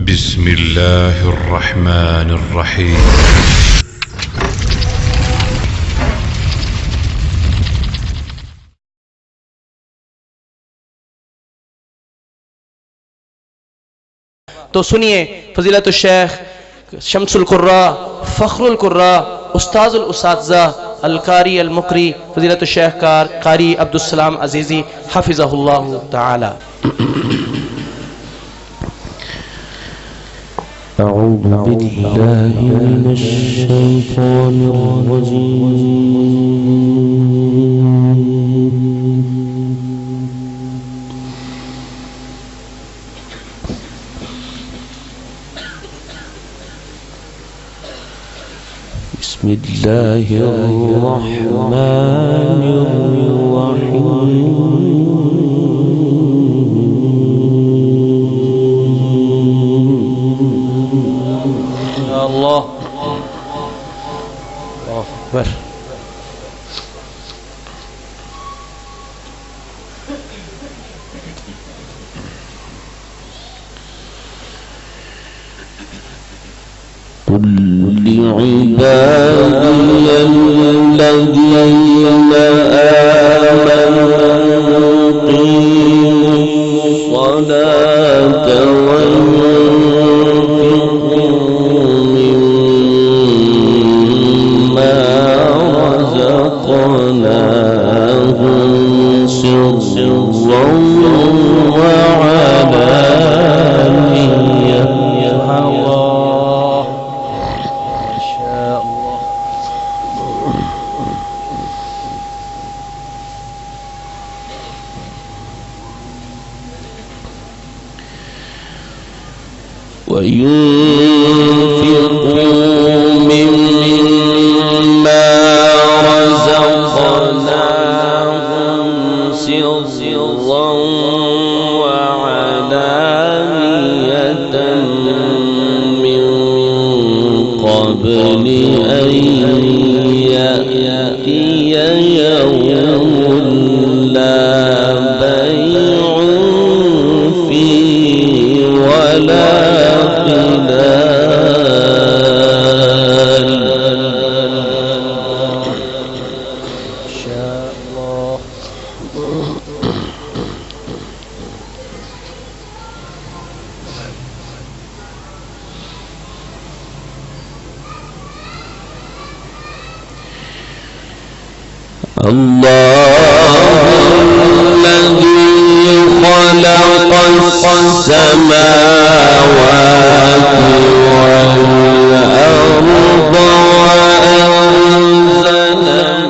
بسم الله الرحمن الرحيم. तो सुनिए फजीलत शेख शम्सुल कुर्रा फखरुल कुर्रा उस्ताजुल उस्ताज़ा अल कारी अल मुकरी फजीलत शेख कारी अब्दुस्सलाम अजीज़ी हफिज़हुल्लाह ताला। أعوذ بالله من الشيطان الرجيم. بسم الله الرحمن الرحيم. الله أكبر. قل لعبادي الذين آمنوا قيموا الصلاة وينفقوا مما رزقناهم سرا وعلانية من قبل أن يأتي يوم لا بيع فيه ولا الله الذي خلق السماوات والأرض وأنزل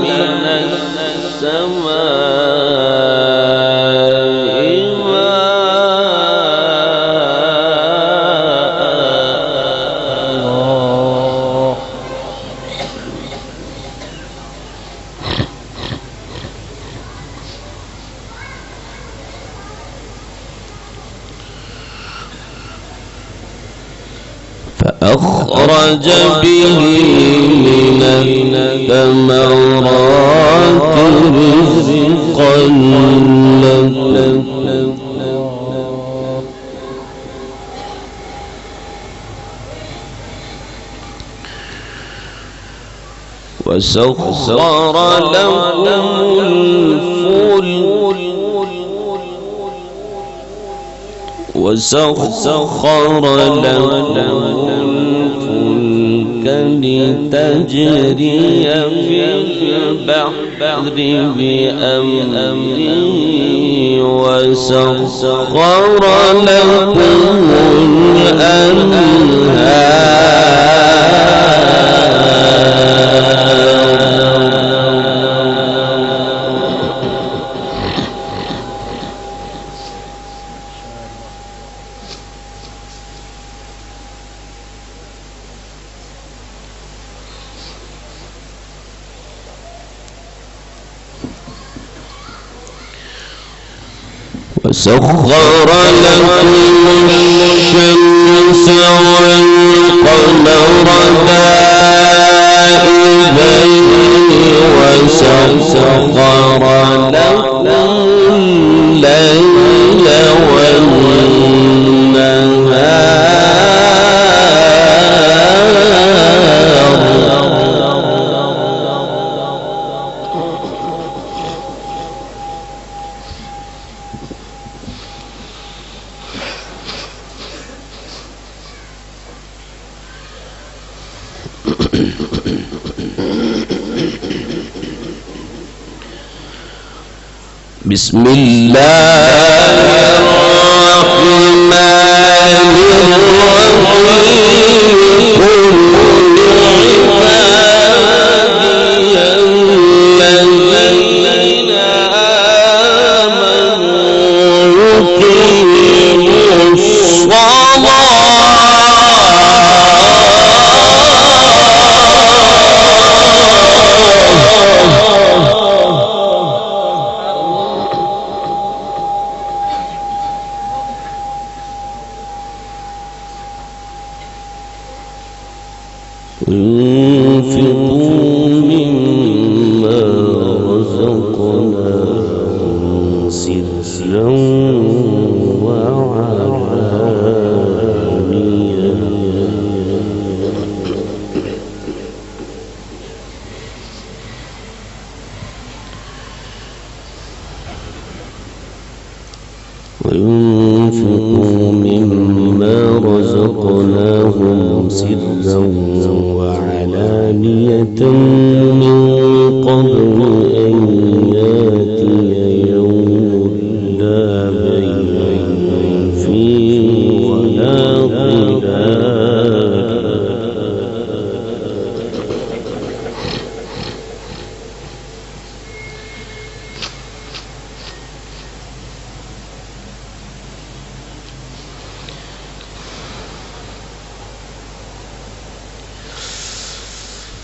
من السماء ماء. فأخرج به من الثمرات رزقا لكم وسخر لكم الفلك لتجري في البحر بأمره وسخر لكم وسخر لكم الشمس والقمر دائبين وسخر لكم الليل والنهار بسم الله الرحمن الرحيم وينفقوا مما رزقناهم سرا وعلانية من قبل أن يأتي يوم لا بيع فيه ولا خلال.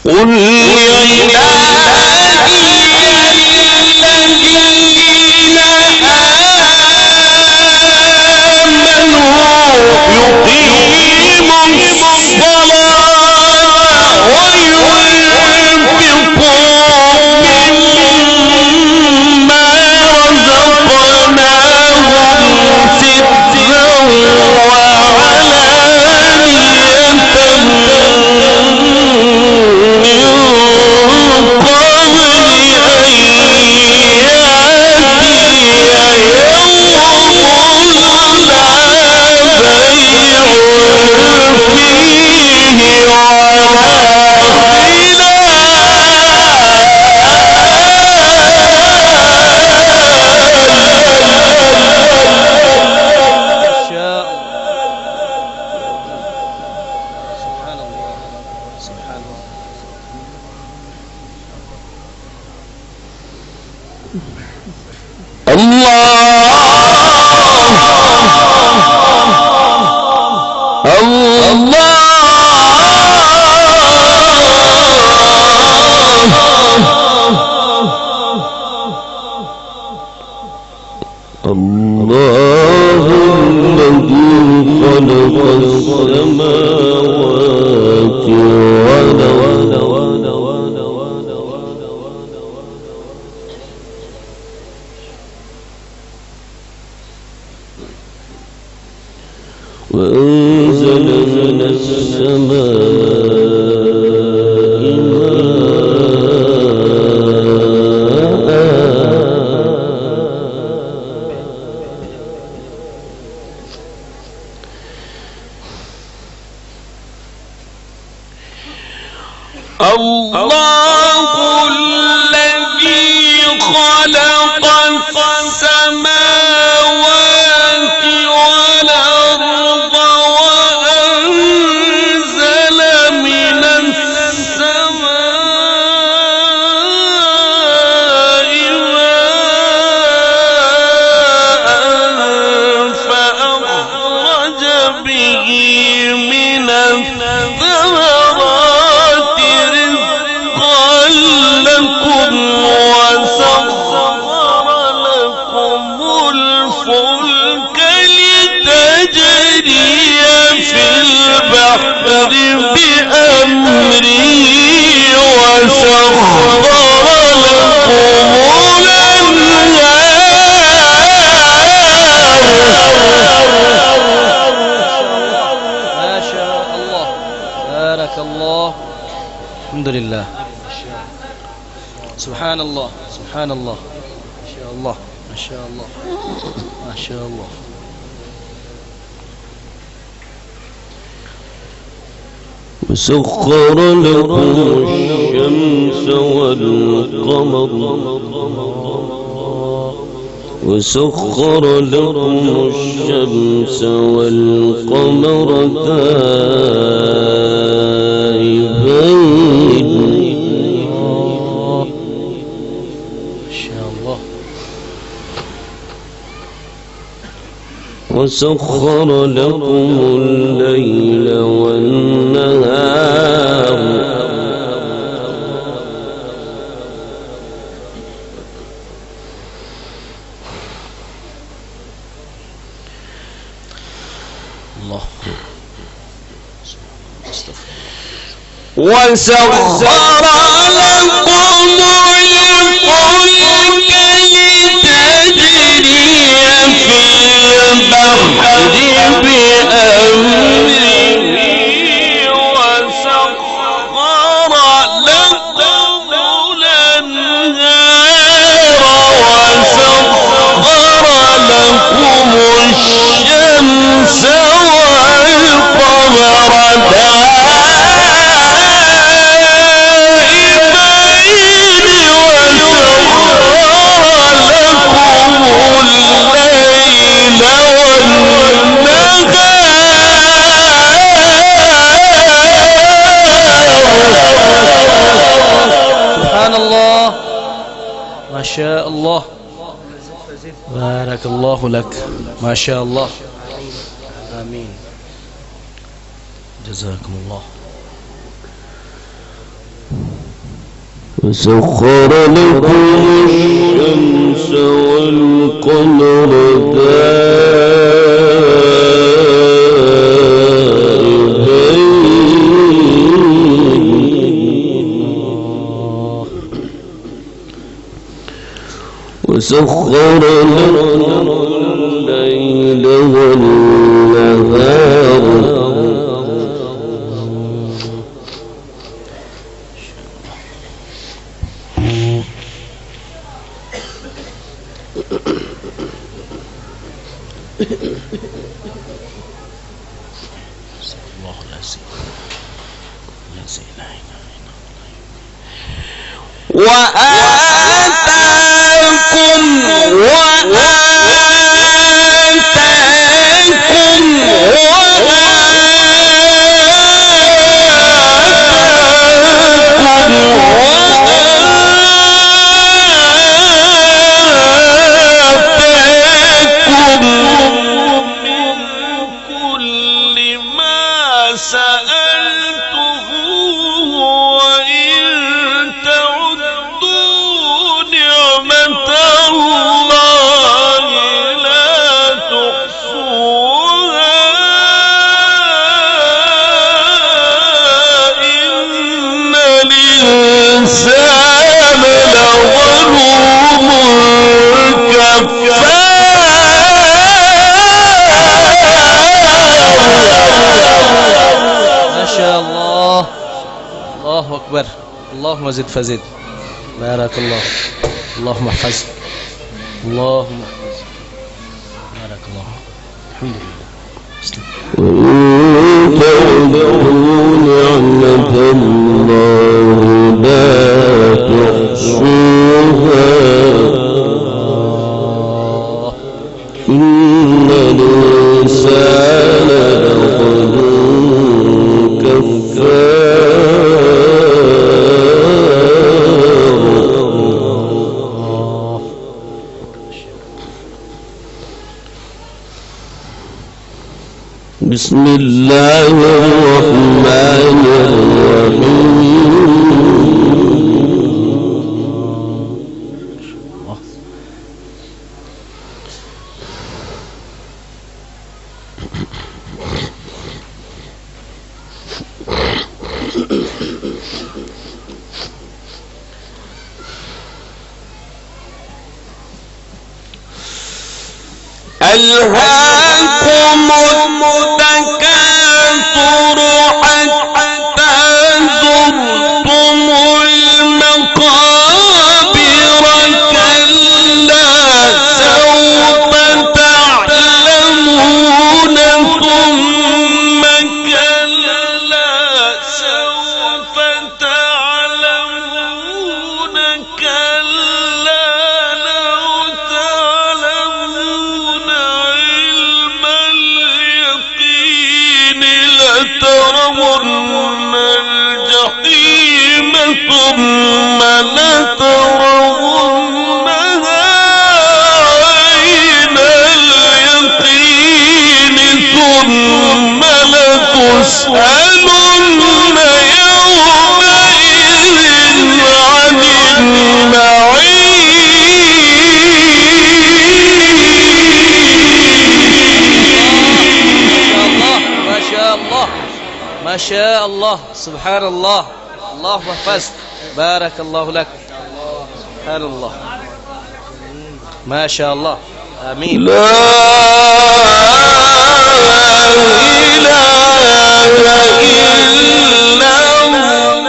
قل لعبادي الذين آمنوا يقيموا الصلاة وينفقوا مما رزقناهم سرا الله الذي خلق السماوات والأرض وأنزل من السماء الله الذي خلق السماوات والأرض وأنزل من السماء ماء فأخرج به من الثمرات لكم وسخر لكم الفلك لتجري في البحر بأمره وسخر لكم ما شاء الله بارك الله. الحمد لله. سبحان الله سبحان الله ما شاء الله ما شاء الله ما شاء الله. وسخر لكم الشمس والقمر وسخر لكم الشمس والقمر دائبين وسخر لكم الليل والنهار وسخر لكم الفلك لتجري في البحر بأمره وسخر لكم الأنهار وسخر لكم الشمس والقمر ما شاء الله بارك الله لك ما شاء الله آمين جزاكم الله وسخر لكم الشمس والقمر وسخر لكم الليل والنهار وآتاكم اللهم زد فزد بارك الله اللهم احفظك اللهم احفظك بارك الله الحمد لله وإن تعدوا نعمة الله لا تحصوها إن الإنسان لظلوم كفار بسم الله الرحمن الرحيم ألهاكم التكاثر حتى زرتم المقابر كلا سوف تعلمون ثم كلا سوف تعلمون كلا لو تعلمون ثم لترونها عين اليقين ثم لتسألن يومئذ عن النعيم. ما شاء الله سبحان الله. اللهم احفظك بارك الله لك. سبحان الله ما شاء الله. آمين. لا إله إلا الله.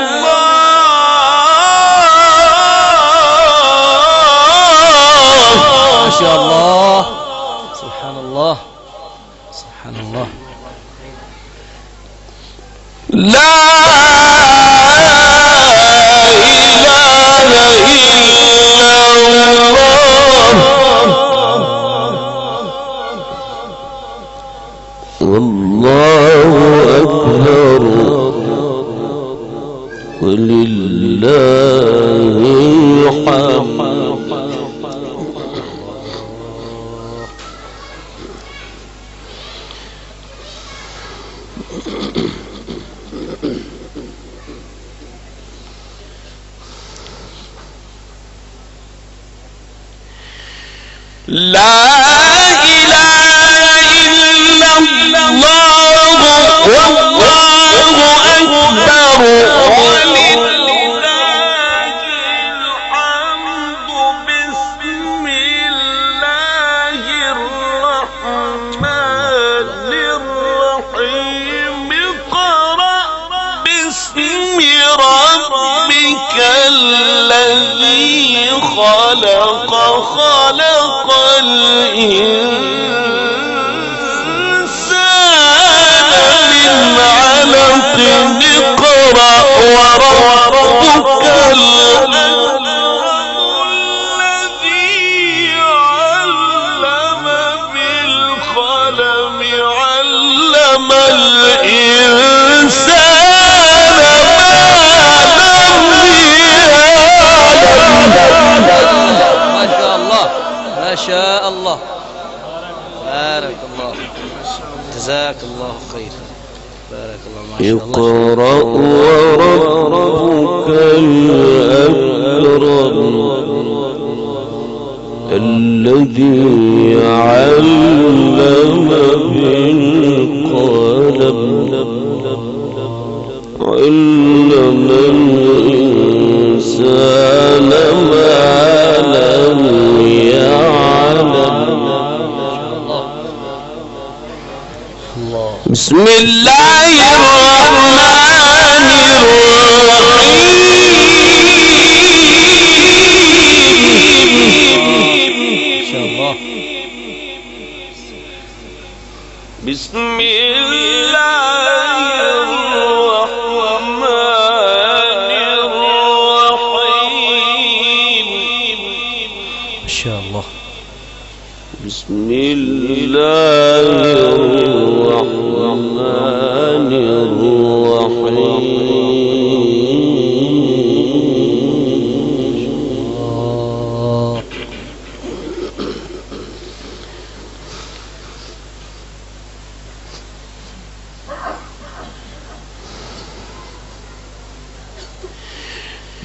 ما شاء الله سبحان الله سبحان الله. لا إله إلا الله والله أكبر ولله الحمد. لا إله إلا الله والله أكبر ولله الحمد. بسم الله الرحمن الرحيم. اقرأ باسم ربك الذي خلق خلق الإنسان من علق. اقرأ وربك الأكرم الذي علم بالقلم علم الإنسان ما شاء الله بارك الله جزاك الله خير بارك الله. ما شاء الله. اقرأ وربك الأكرم الذي علم بالقلم علم الإنسان ما لم يعلم. بسم الله الرحمن الرحيم. بسم الله الرحمن الرحيم. ما شاء الله. بسم الله الرحمن الرحيم.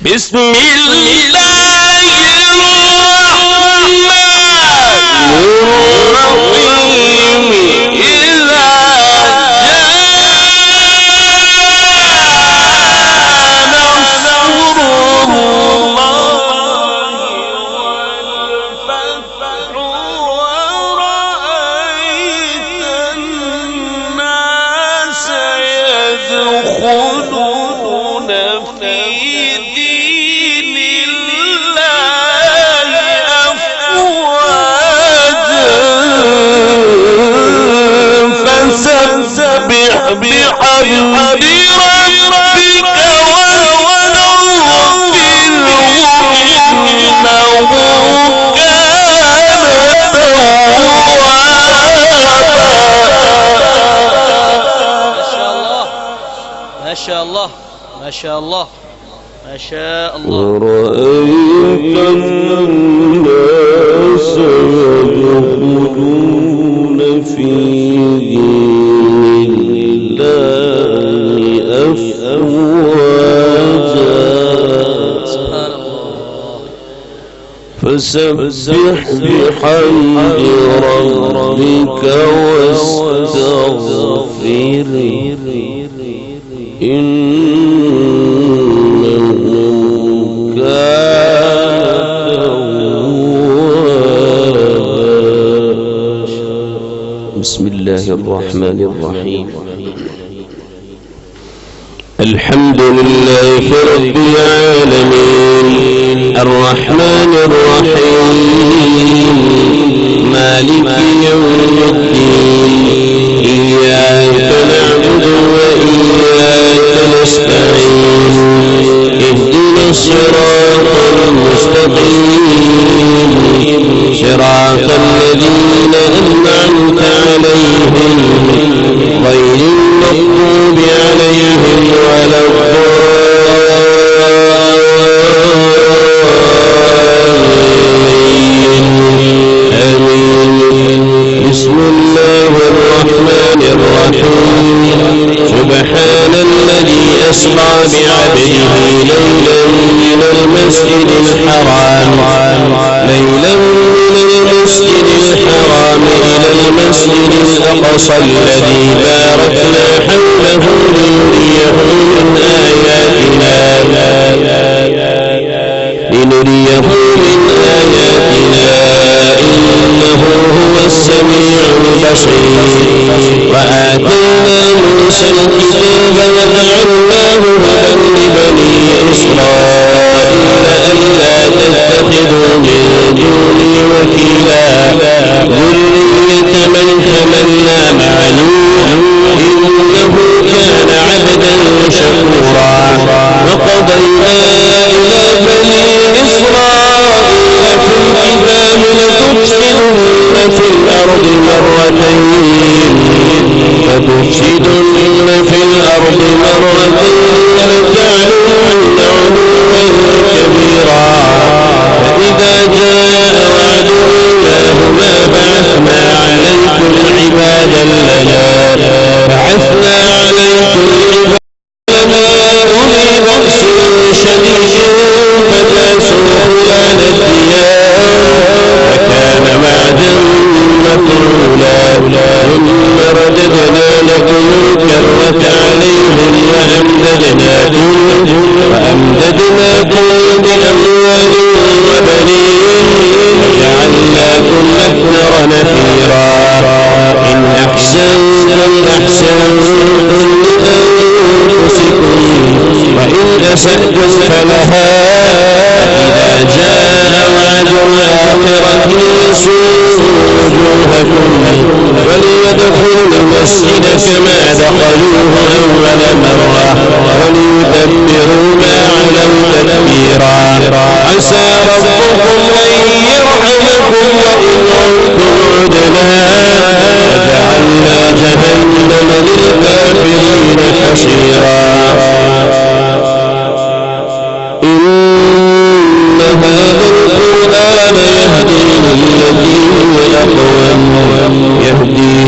بسم الله الرحمن الرحيم. إذا جاء نصر الله والفتح ورأيت الناس يدخلون في دين الله أفواجا فسبح بحمد ربك واستغفره إنه كان توابا. ما شاء الله ما شاء الله ما شاء الله. ورأيت الناس يدخلون في دين الله أفواجا فسبح بحمد ربك واستغفره إنه كان توابا. بسم الله الرحمن الرحيم. الحمد لله رب العالمين الرحمن الرحيم مالك يوم الدين إياك نعبد وإياك نستعين اهدنا الصراط المستقيم صراط الذين أنعمت عليهم غير المغضوب عليهم ولا الضالين آمين. بسم الله الرحمن الرحيم. سبحان الذي أسرى بعبده ليلا من المسجد الحرام إلى المسجد الأقصى الذي باركنا حوله لنريه من آياتنا إنه هو السميع البصير. وآتينا موسى الكتاب وجعلناه هدى لبني إسرائيل ألا تتخذوا من دوني وكيلا ذرية من حملنا مع نوح إنه كان عبدا شكورا. وقضينا إلى بني إسرائيل في الكتاب لتفسدن في الأرض مرتين لتعلن علوا كبيرا. فإذا جاء وعد أولاهما بعثنا عليكم عبادا لنا أولي بأس شديد فجاسوا خلال الديار وكان وعدا مفعولا. ثم رددنا لكم الكرة عليهم وأمددناكم بأموال وبنين وجعلناكم أكثر نفيرا. إن أحسنتم لأنفسكم وإن أسأتم فلها. فإذا جاء وعد الآخرة يسوء وجوهكم وليدخلوا المسجد كما دخلوه أول مرة وليتبروا ما علوا تدبيرا. عسى ربكم أن يرحمكم وإن عدتم عدنا وجعلنا جهنم للكافرين حصيرا. إن هذا القرآن يهدي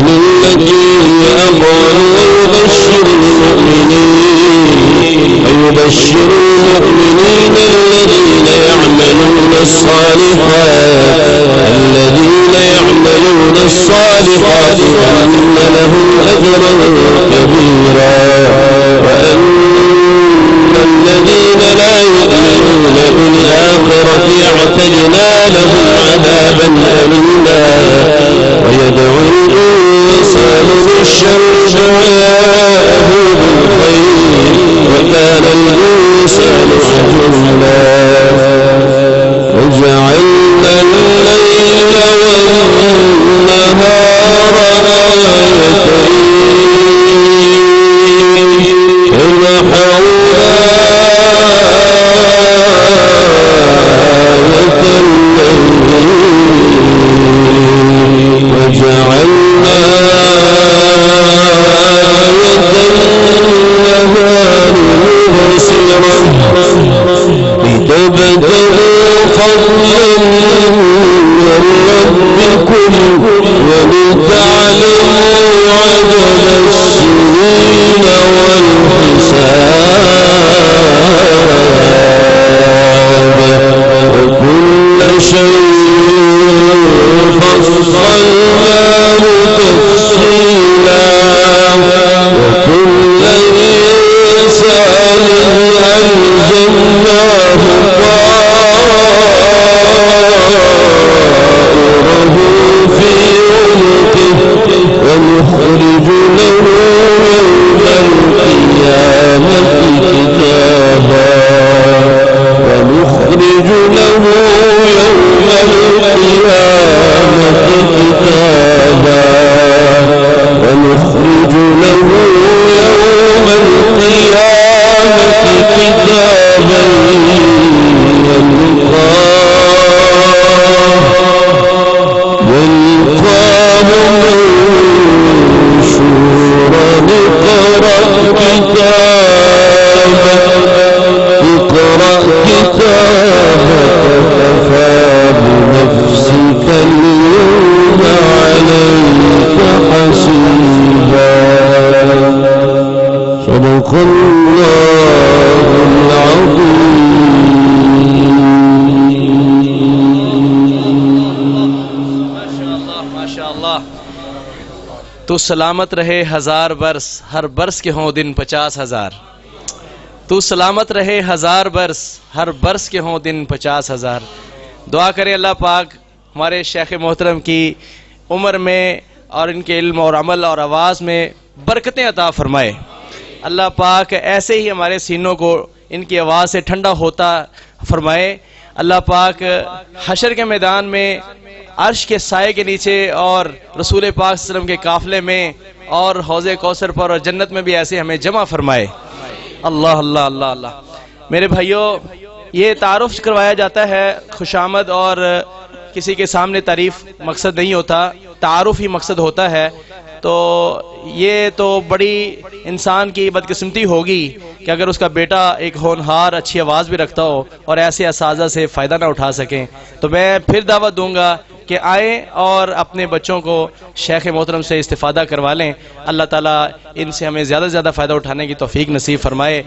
للتي هي أقوم ويبشر المؤمنين الذين يعملون الصالحات أن لهم أجرا كبيرا. وأن الذين لا يؤمنون بالآخرة اعتدنا لهم عذابا أليما. ويدعو الإنسان بالشر دعاءه بالخير وكان الإنسان عجولا. وجعلنا الليل والنهار آيتين فمحونا آية الليل وجعلنا آية النهار مبصرا माशाअल्लाह। तू सलामत रहे 1000 बरस, हर बरस के हों दिन 50,000। तू सलामत रहे 1000 बरस, हर बरस के हों दिन 50,000। दुआ करें अल्लाह पाक हमारे शेख मोहतरम की उम्र में और इनके इल्म और अमल और आवाज़ में बरकतें अता फरमाए। अल्लाह पाक ऐसे ही हमारे सीनों को इनकी आवाज़ से ठंडा होता फरमाए। अल्लाह पाक हशर के मैदान में अर्श के साए के नीचे और रसूल पाक सल्लल्लाहु अलैहि वसल्लम के काफिले में और हौज़े कौसर पर और जन्नत में भी ऐसे हमें जमा फरमाए। अल्लाह अल्लाह अल्लाह अल्लाह। मेरे भाइयों, ये तारुफ करवाया जाता है खुशामद, और किसी के सामने तारीफ मकसद नहीं होता, तारुफ ही मकसद होता है। तो ये तो बड़ी इंसान की बदकिस्मती होगी कि अगर उसका बेटा एक होनहार अच्छी आवाज़ भी रखता हो और ऐसे असाज़ा से फ़ायदा ना उठा सकें। तो मैं फिर दावत दूंगा कि आए और अपने बच्चों को शेख मोहतरम से इस्तिफ़ादा करवा लें। अल्लाह ताला इनसे हमें ज़्यादा से ज़्यादा फ़ायदा उठाने की तौफ़ीक नसीब फरमाए।